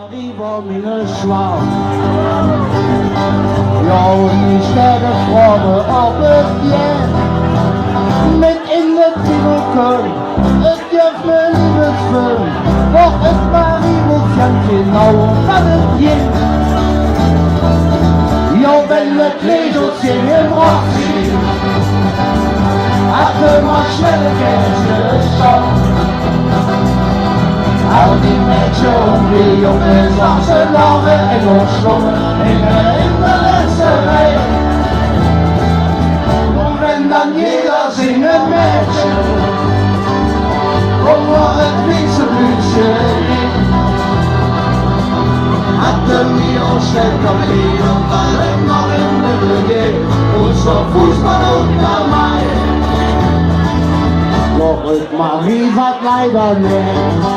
Marie war meine Schwau. Ja, und ich werde fragen, ob es jetzt mit in der Kino können. Es gibt mir Liebesfilm, doch es Marie muss ganz genau, was es gibt. Ja, wenn wir Kleidchen im Rock ziehen, hatte man schnelle Gänse schon. All die Mädchen und die Jungs saßen lange eng und schlungen, in der letzten Reihe. Und wenn dann jeder singen Mädchen, und war ein Wiesenblütchen, hatten wir uns schnell kapiert und waren noch in der Brigade, unser Fußball und der Mai. Doch ist Marie was leider nicht.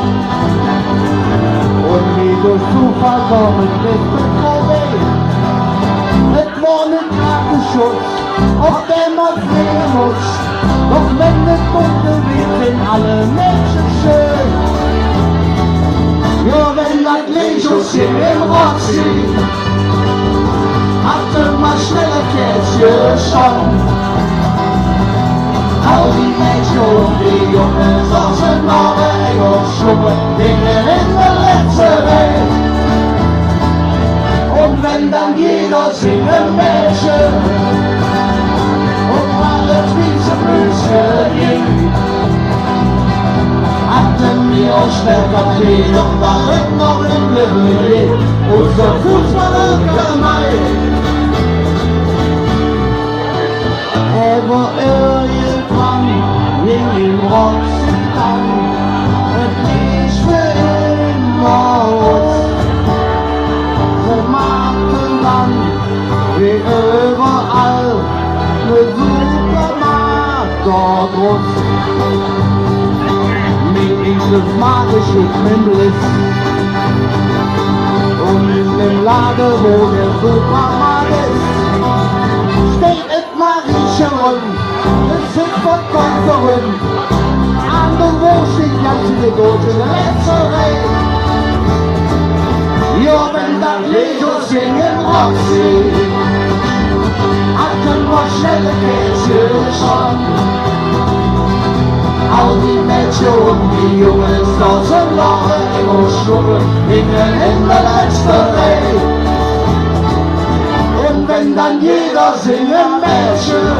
Und wie durch Zufall kommen ist mit VW. Es war ein Kartenschutz, auf dem man fliegen muss. Doch wenn es dunkel wird, sind alle Menschen schön. Ja, wenn das Legochen im Rock zieht, hatte man schnelle Kätzchen schon. All die Mädchen und die Jungs saßen noch eng und schlucken, hingen in der letzten Welt. Und wenn dann jeder singen Mädchen und alles wie zum Blüschen ging, hatten wir uns schnell kapiert und waren noch im Leben, unser Fußball und gemein. Aber irgendwann ging im Rock sie an, und nicht für immer aus. Sie machten dann, wie überall, ne Supermarkt dort rund. Mit ihnen magisch und Mindlis, und in dem Lager, wo der Supermarkt ist, steht es Mariechen rum, es sind Verkäuferin, an der Wurst steht ganz viele gute Letzerei. Ja, wenn das Legochen im Rock sieht, hatten wir schnelle Kätzchen schon. All die Mädchen und die Jungs saßen lange eng und schlucken, hingen in der letzten Reihe. Und wenn dann jeder singen Mädchen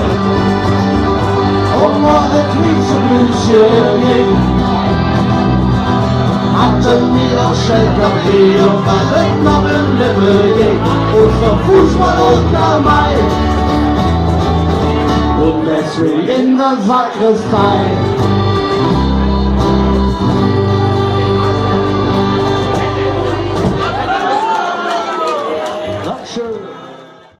und nur das Wiesenblütchen ging, hatten wir schnell kapiert und waren noch im Leben, unser Fußball und der Mai. Und deswegen in der Sakristei